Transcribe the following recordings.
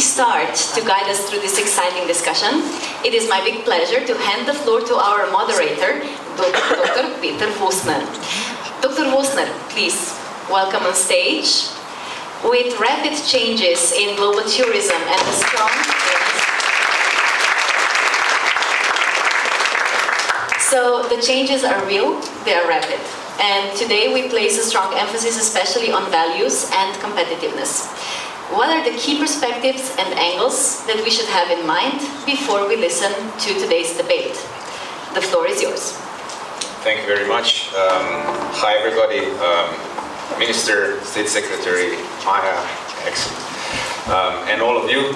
we start to guide us through this exciting discussion, it is my big pleasure to hand the floor to our moderator, Dr. Peter Wostner. Dr. Wostner, please, welcome on stage. With rapid changes in global tourism and the strong... So the changes are real, they are rapid. And today we place a strong emphasis especially on values and competitiveness. What are the key perspectives and angles that we should have in mind before we listen to today's debate? The floor is yours. Thank you very much. Hi everybody. Minister, State Secretary, Maya, excellent. And all of you,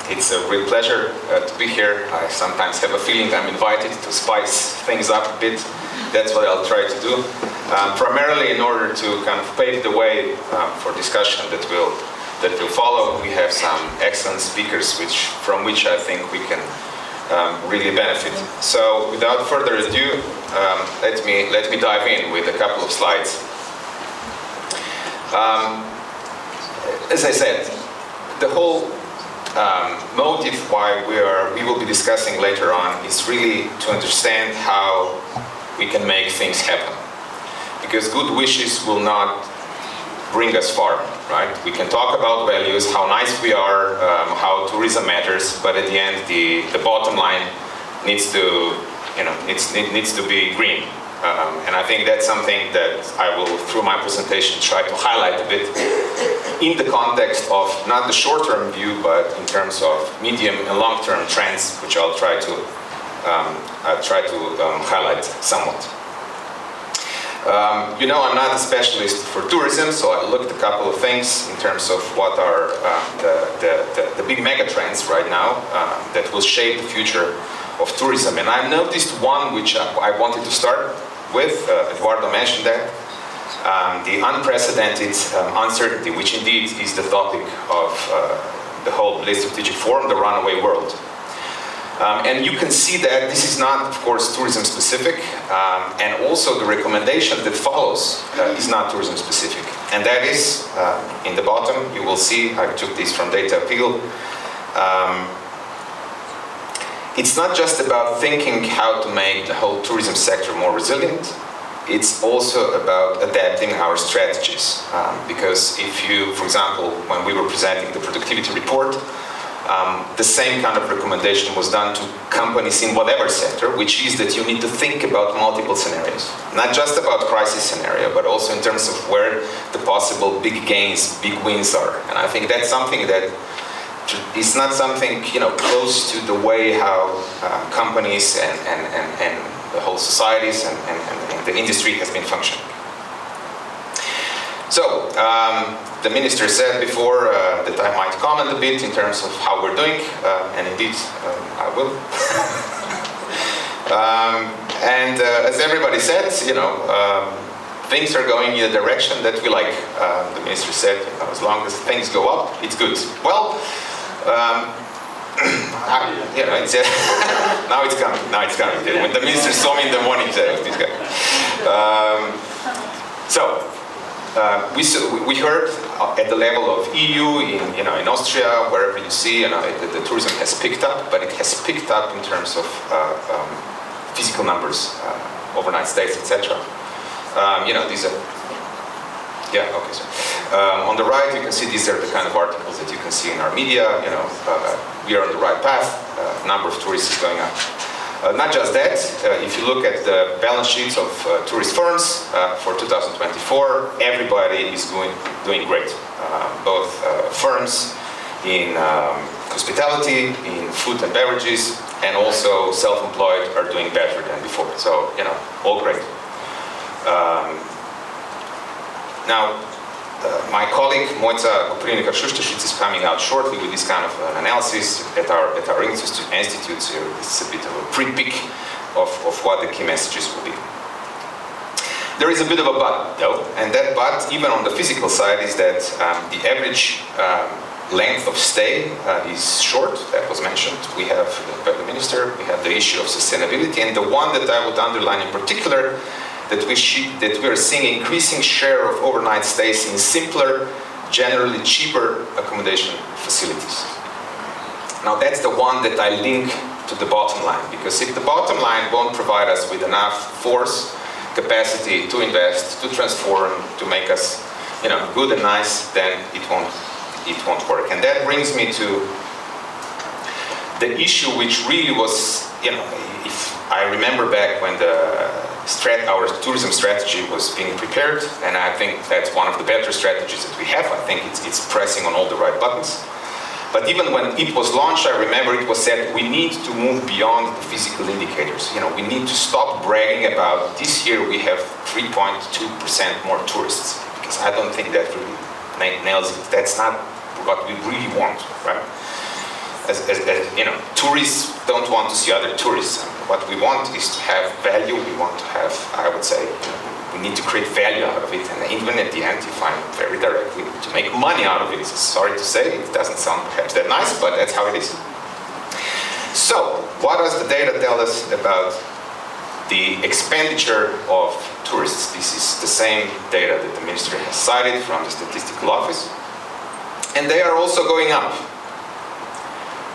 it's a real pleasure to be here. I sometimes have a feeling I'm invited to spice things up a bit. That's what I'll try to do. Primarily in order to kind of pave the way for discussion that will follow. We have some excellent speakers from which I think we can really benefit. So without further ado, let me dive in with a couple of slides. As I said, the whole motive why we will be discussing later on is really to understand how we can make things happen. Because good wishes will not bring us far, right? We can talk about values, how nice we are, how tourism matters, but at the end, the bottom line needs to, needs to be green. And I think that's something that I will, through my presentation, try to highlight a bit in the context of not the short-term view, but in terms of medium and long-term trends, which I'll try to highlight somewhat. I'm not a specialist for tourism, so I looked at a couple of things in terms of what are the big mega trends right now that will shape the future of tourism. And I've noticed one which I wanted to start with, Eduardo mentioned that, the unprecedented uncertainty, which indeed is the topic of the whole Bled strategic forum, the runaway world. And you can see that this is not, of course, tourism specific, and also the recommendation that follows is not tourism specific. And that is, in the bottom, you will see, I took this from Data Appeal, it's not just about thinking how to make the whole tourism sector more resilient, it's also about adapting our strategies. Because if you, for example, when we were presenting the productivity report, the same kind of recommendation was done to companies in whatever sector, which is that you need to think about multiple scenarios. Not just about crisis scenario, but also in terms of where the possible big gains, big wins are. And I think that's something that is not something close to the way how companies and the whole societies and the industry has been functioning. So, the minister said before that I might comment a bit in terms of how we're doing, and indeed I will. As everybody said, things are going in a direction that we like. The minister said, as long as things go up, it's good. Well, now it's coming. Now it's coming. When the minister saw me in the morning, he said, "This guy." We heard at the level of EU, in Austria, wherever you see, the tourism has picked up, but it has picked up in terms of physical numbers, overnight stays, etc. These are. Yeah, okay, so on the right you can see these are the kind of articles that you can see in our media, we are on the right path, number of tourists is going up. Not just that, if you look at the balance sheets of tourist firms for 2024, everybody is doing great. Both firms in hospitality, in food and beverages, and also self-employed are doing better than before. So, all great. Now, my colleague Mojca Koprivnica-Šuštešić is coming out shortly with this kind of analysis at our institute. So it's a bit of a pre-pick of what the key messages will be. There is a bit of a but, though, and that but, even on the physical side, is that the average length of stay is short. That was mentioned. We have by the minister. We have the issue of sustainability, and the one that I would underline in particular, that we are seeing increasing share of overnight stays in simpler, generally cheaper accommodation facilities. Now that's the one that I link to the bottom line, because if the bottom line won't provide us with enough force, capacity to invest, to transform, to make us, good and nice, then it won't work. And that brings me to the issue which really was, if I remember back when our tourism strategy was being prepared, and I think that's one of the better strategies that we have. I think it's pressing on all the right buttons. But even when it was launched, I remember it was said, we need to move beyond the physical indicators. We need to stop bragging about this year we have 3.2% more tourists, because I don't think that really nails it. That's not what we really want, right? As tourists don't want to see other tourists. What we want is to have value. We want to have, I would say, we need to create value out of it. And even at the end, if I'm very direct, we need to make money out of it. Sorry to say, it doesn't sound perhaps that nice, but that's how it is. So, what does the data tell us about the expenditure of tourists? This is the same data that the ministry has cited from the statistical office. And they are also going up.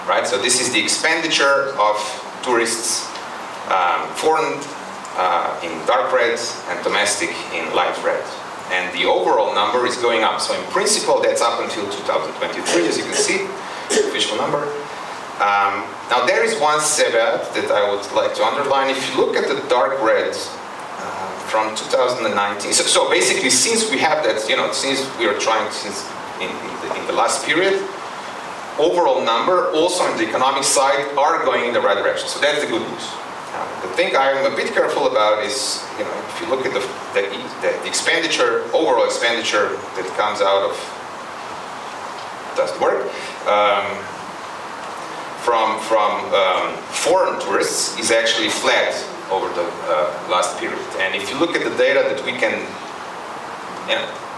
Right? So this is the expenditure of tourists, foreign in dark red and domestic in light red. And the overall number is going up. So in principle, that's up until 2023, as you can see, the official number. Now there is one caveat that I would like to underline. If you look at the dark red from 2019, so basically since we have that, since we are trying, in the last period, overall number, also on the economic side, are going in the right direction. So that's the good news. The thing I'm a bit careful about is, if you look at the expenditure, overall expenditure that comes out of, doesn't work, from foreign tourists is actually flat over the last period. And if you look at the data that we can,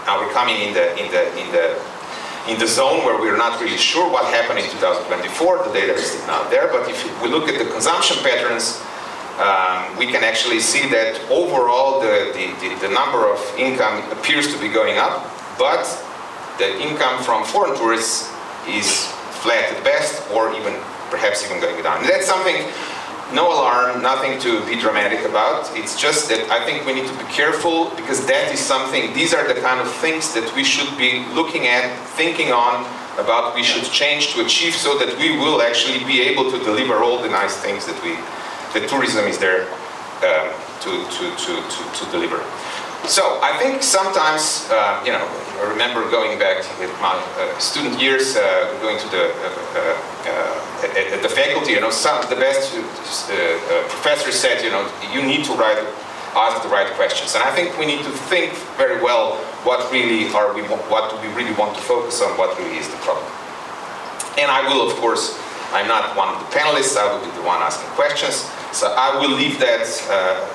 now we're coming in the zone where we're not really sure what happened in 2024. The data is not there, but if we look at the consumption patterns, we can actually see that overall the number of income appears to be going up, but the income from foreign tourists is flat at best, or perhaps even going down. And that's something, no alarm, nothing to be dramatic about. It's just that I think we need to be careful, because that is something, these are the kind of things that we should be looking at, thinking on, about we should change to achieve, so that we will actually be able to deliver all the nice things that tourism is there to deliver. So I think sometimes, I remember going back in my student years, going to the faculty, some of the best professors said, you need to ask the right questions. And I think we need to think very well what do we really want to focus on, what really is the problem. And I will, of course, I'm not one of the panelists, I will be the one asking questions. So I will leave that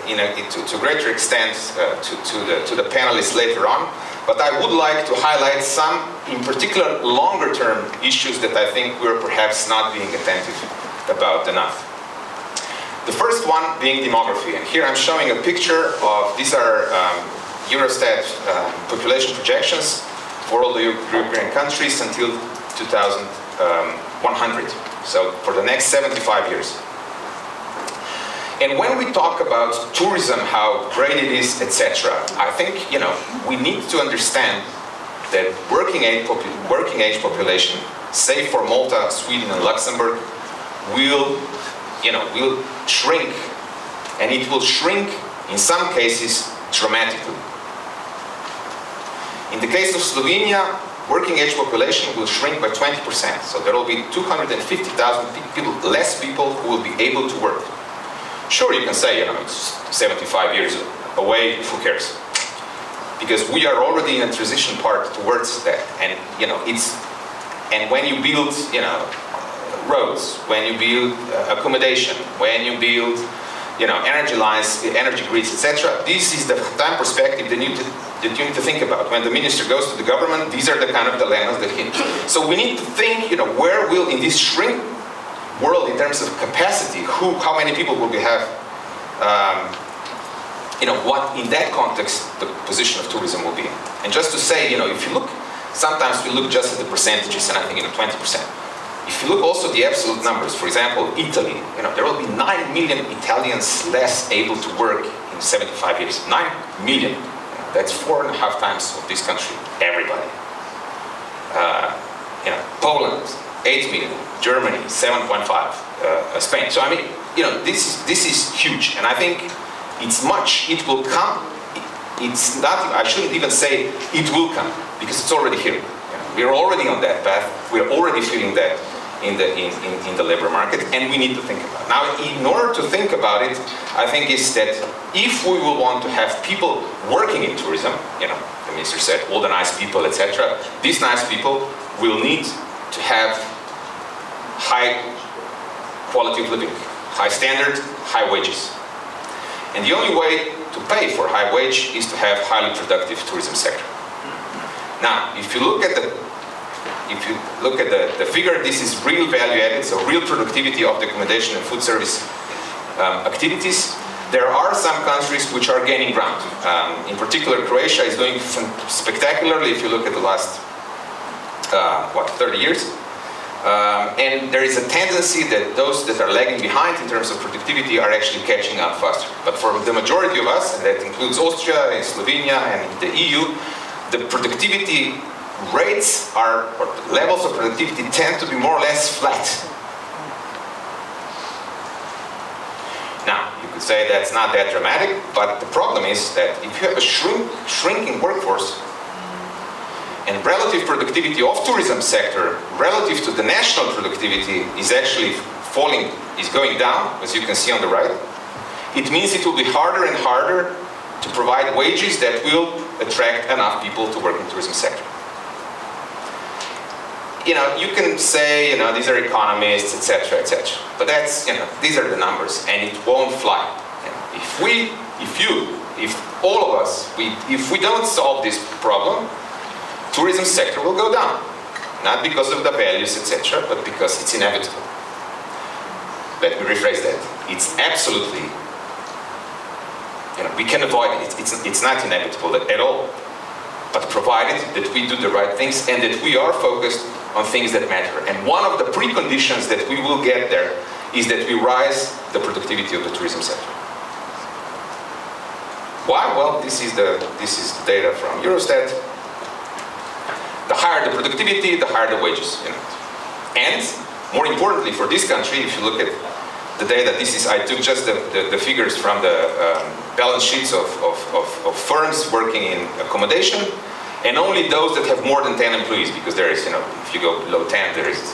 to a greater extent to the panelists later on. But I would like to highlight some, in particular, longer-term issues that I think we're perhaps not being attentive about enough. The first one being demography. And here I'm showing a picture of, these are Eurostat population projections for all the European countries until 2100. So for the next 75 years. And when we talk about tourism, how great it is, etc., I think, we need to understand that working age population, say for Malta, Sweden, and Luxembourg, will shrink, and it will shrink in some cases dramatically. In the case of Slovenia, working age population will shrink by 20%. So there will be 250,000 less people who will be able to work. Sure, you can say, it's 75 years away, who cares? Because we are already in a transition part towards that. And, and when you build, roads, when you build accommodation, when you build, energy lines, energy grids, etc., this is the time perspective that you need to think about. When the minister goes to the government, these are the kind of dilemmas that so we need to think, where will, in this shrink world, in terms of capacity, how many people will we have, what in that context the position of tourism will be. And just to say, if you look, sometimes we look just at the percentages, and I think 20%. If you look also at the absolute numbers, for example, Italy, there will be 9 million Italians less able to work in 75 years. 9 million. That's 4.5 times of this country, everybody. Poland, 8 million. Germany, 7.5. Spain. So I mean, this is huge, and I think it's much. It will come. It's not. I shouldn't even say it will come, because it's already here. We're already on that path. We're already feeling that in the labor market, and we need to think about it. Now, in order to think about it, I think is that if we will want to have people working in tourism, the minister said all the nice people, etc. These nice people will need to have high quality of living, high standard, high wages. And the only way to pay for high wage is to have highly productive tourism sector. Now, if you look at the figure, this is real value added, so real productivity of the accommodation and food service activities. There are some countries which are gaining ground. In particular, Croatia is doing spectacularly if you look at the last 30 years. And there is a tendency that those that are lagging behind in terms of productivity are actually catching up faster. But for the majority of us, and that includes Austria and Slovenia and the EU, the productivity rates or levels of productivity tend to be more or less flat. Now, you could say that's not that dramatic, but the problem is that if you have a shrinking workforce, and relative productivity of tourism sector relative to the national productivity is actually falling, is going down, as you can see on the right, it means it will be harder and harder to provide wages that will attract enough people to work in the tourism sector. You can say, these are economists, etc., etc. But that's, these are the numbers, and it won't fly. If all of us, if we don't solve this problem, tourism sector will go down. Not because of the values, etc., but because it's inevitable. Let me rephrase that. It's absolutely, we can avoid it. It's not inevitable at all. But provided that we do the right things and that we are focused on things that matter. And one of the preconditions that we will get there is that we rise the productivity of the tourism sector. Why? Well, this is the data from Eurostat. The higher the productivity, the higher the wages. And more importantly for this country, if you look at the data, I took just the figures from the balance sheets of firms working in accommodation, and only those that have more than 10 employees, because there is, if you go below 10, there is.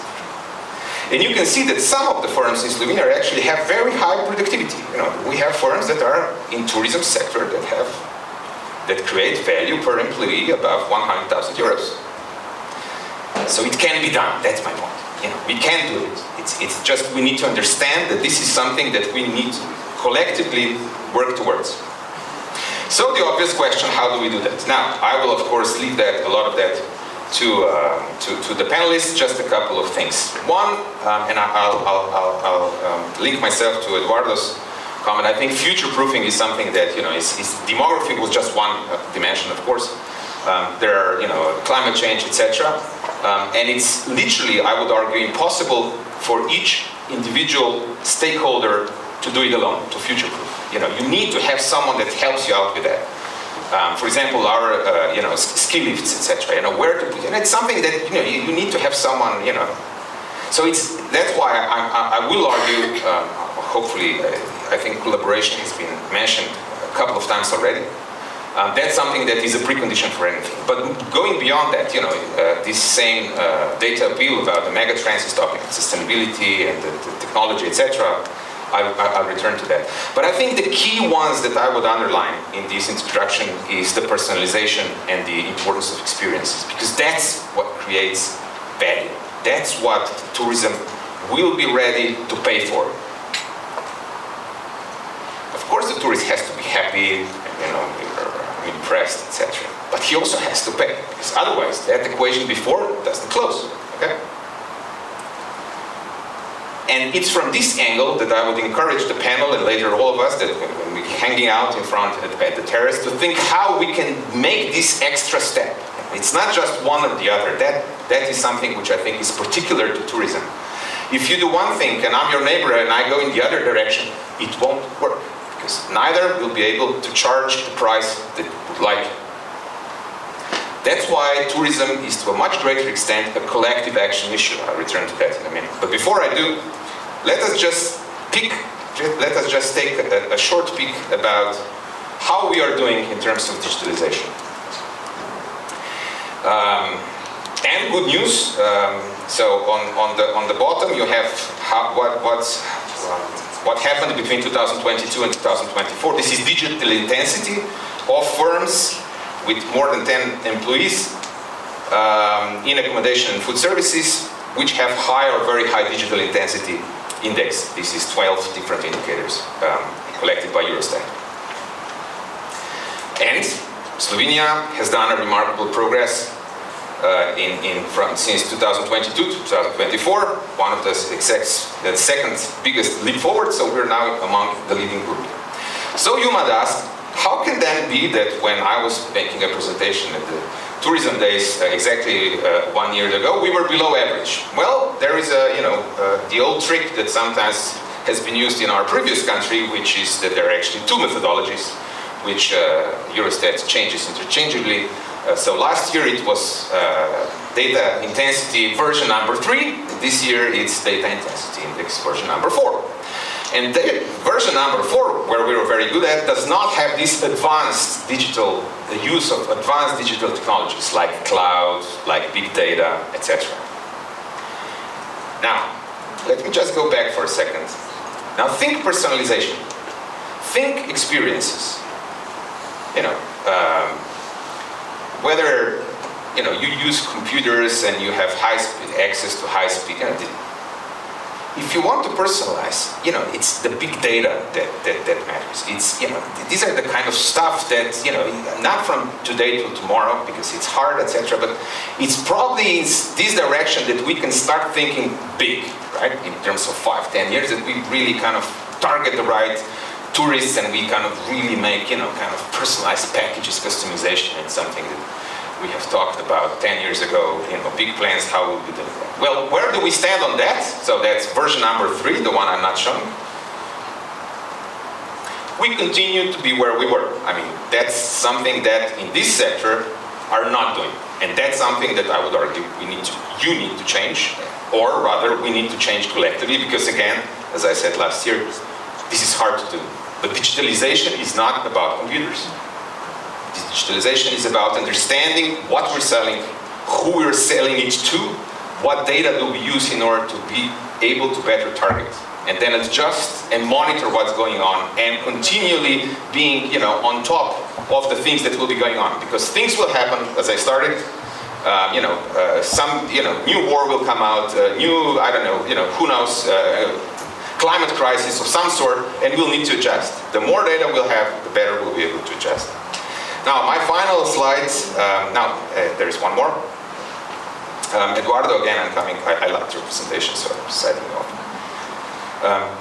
And you can see that some of the firms in Slovenia actually have very high productivity. We have firms that are in tourism sector that create value per employee above 100,000 euros. So it can be done, that's my point. We can do it. It's just we need to understand that this is something that we need to collectively work towards. So the obvious question, how do we do that? Now, I will of course leave a lot of that to the panelists, just a couple of things. One, and I'll link myself to Eduardo's comment, I think future-proofing is something that, demography was just one dimension, of course. There are, climate change, etc. And it's literally, I would argue, impossible for each individual stakeholder to do it alone, to future-proof. You need to have someone that helps you out with that. For example, our, ski lifts, etc. Where to put it. And it's something that, you need to have someone, So that's why I will argue, hopefully, I think collaboration has been mentioned a couple of times already. That's something that is a precondition for anything. But going beyond that, this same data appeal about the megatrends is talking about sustainability and the technology, etc. I'll return to that. But I think the key ones that I would underline in this introduction is the personalization and the importance of experiences, because that's what creates value. That's what tourism will be ready to pay for. Of course, the tourist has to be happy, impressed, etc. But he also has to pay, because otherwise that equation before doesn't close. Okay? And it's from this angle that I would encourage the panel and later all of us that when we're hanging out in front at the terrace to think how we can make this extra step. It's not just one or the other. That is something which I think is particular to tourism. If you do one thing and I'm your neighbor and I go in the other direction, it won't work. Because neither will be able to charge the price that you would like. That's why tourism is to a much greater extent a collective action issue. I'll return to that in a minute. But before I do, let us just take a short peek about how we are doing in terms of digitalization. And good news. So on the bottom you have what happened between 2022 and 2024. This is digital intensity of firms with more than 10 employees in accommodation and food services, which have high or very high digital intensity index. This is 12 different indicators collected by Eurostat. And Slovenia has done a remarkable progress since 2022 to 2024. One of the second biggest leap forward, so we're now among the leading group. So you might ask, how can then be that when I was making a presentation at the tourism days exactly 1 year ago, we were below average? Well, there is the old trick that sometimes has been used in our previous country, which is that there are actually two methodologies, which Eurostat changes interchangeably. So last year it was data intensity version number 3. This year it's data intensity index version number 4. And version number 4, where we were very good at, does not have this advanced digital, the use of advanced digital technologies like cloud, like big data, etc. Now, let me just go back for a second. Now think personalization. Think experiences. Whether you use computers and you have high-speed access to high-speed. If you want to personalize, it's the big data that matters. It's these are the kind of stuff that not from today till tomorrow because it's hard, etc. But it's probably in this direction that we can start thinking big, right? In terms of 5-10 years, that we really kind of target the right tourists and we kind of really make kind of personalized packages, customization. It's something that we have talked about 10 years ago, big plans, how will we do that? Well, where do we stand on that? So that's version number 3, the one I'm not showing. We continue to be where we were. I mean, that's something that in this sector are not doing. And that's something that I would argue you need to change, or rather we need to change collectively, because again, as I said last year, this is hard to do. But digitalization is not about computers. Digitalization is about understanding what we're selling, who we're selling it to, what data do we use in order to be able to better target, and then adjust and monitor what's going on, and continually being on top of the things that will be going on, because things will happen. As I started, some new war will come out, new who knows. Climate crisis of some sort, and we'll need to adjust. The more data we'll have, the better we'll be able to adjust. Now, my final slides, there is one more. Eduardo, again, I liked your presentation, so I'm setting off.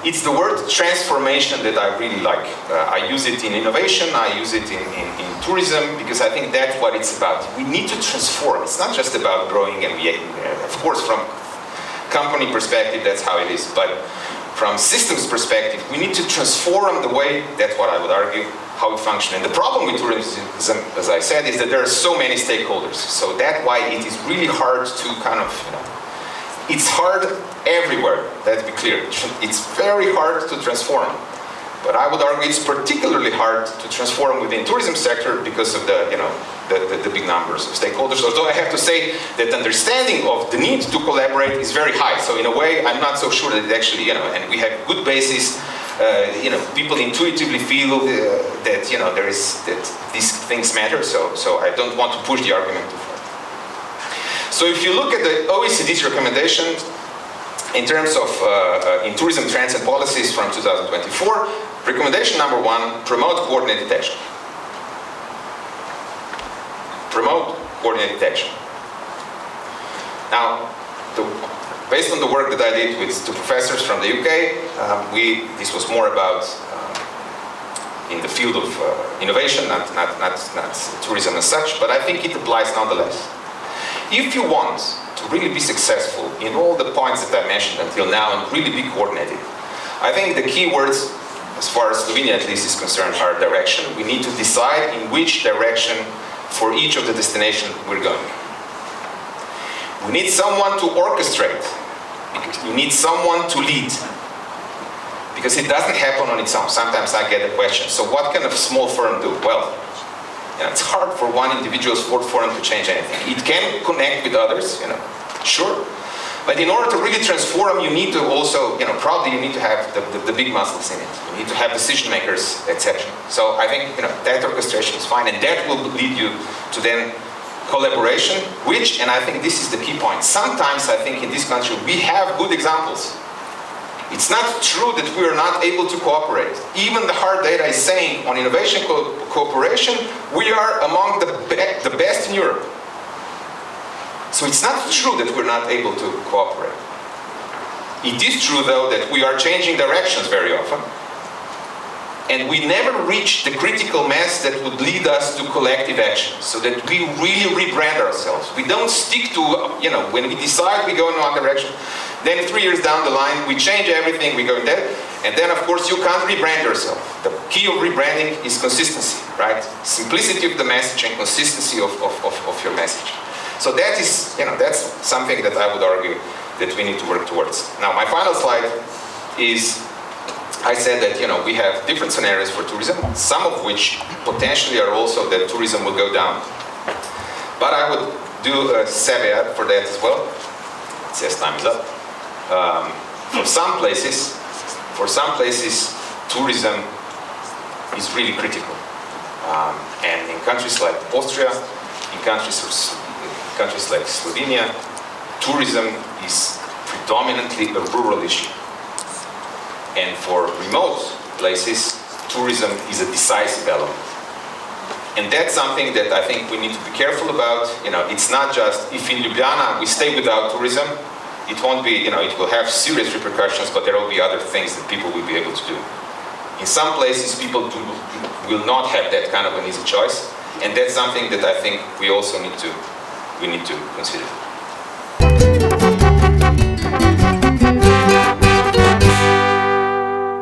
It's the word transformation that I really like. I use it in innovation, I use it in tourism, because I think that's what it's about. We need to transform. It's not just about growing and of course, from company perspective, that's how it is, but from systems perspective, we need to transform the way, that's what I would argue, how we function. And the problem with tourism, as I said, is that there are so many stakeholders. So that's why it is really hard to it's hard everywhere, let's be clear. It's very hard to transform. But I would argue it's particularly hard to transform within tourism sector because of the big numbers of stakeholders. Although I have to say that understanding of the need to collaborate is very high. So in a way, I'm not so sure that it actually, and we have good basis. People intuitively feel that that these things matter. So I don't want to push the argument too far. So if you look at the OECD's recommendations in terms of in tourism trends and policies from 2024, recommendation number 1: promote coordinated action. Promote coordinated action. Now, based on the work that I did with 2 professors from the UK, this was more about in the field of innovation, not tourism as such, but I think it applies nonetheless. If you want to really be successful in all the points that I mentioned until now and really be coordinated, I think the key words, as far as Slovenia at least is concerned, are direction. We need to decide in which direction for each of the destinations we're going. We need someone to orchestrate. We need someone to lead. Because it doesn't happen on its own. Sometimes I get a question, so what can a small firm do? Well, it's hard for one individual sport forum to change anything. It can connect with others, sure. But in order to really transform, you need to also, probably you need to have the big muscles in it. You need to have decision makers, etc. So I think, that orchestration is fine, and that will lead you to then collaboration, which, and I think this is the key point, sometimes I think in this country we have good examples. It's not true that we are not able to cooperate. Even the hard data is saying on innovation cooperation, we are among the best in Europe. So it's not true that we're not able to cooperate. It is true, though, that we are changing directions very often. And we never reach the critical mass that would lead us to collective action, so that we really rebrand ourselves. We don't stick to, when we decide we go in one direction, then 3 years down the line, we change everything, we go in there, and then of course you can't rebrand yourself. The key of rebranding is consistency, right? Simplicity of the message and consistency of your message. So that is, that's something that I would argue that we need to work towards. Now, my final slide is, I said that, we have different scenarios for tourism, some of which potentially are also that tourism will go down. But I would do a caveat for that as well. It says time is up. For some places, tourism is really critical. And in countries like Austria, in countries like Slovenia, tourism is predominantly a rural issue. And for remote places, tourism is a decisive element. And that's something that I think we need to be careful about. It's not just if in Ljubljana we stay without tourism, it won't be, it will have serious repercussions, but there will be other things that people will be able to do. In some places, people will not have that kind of an easy choice, and that's something that I think we also need to consider.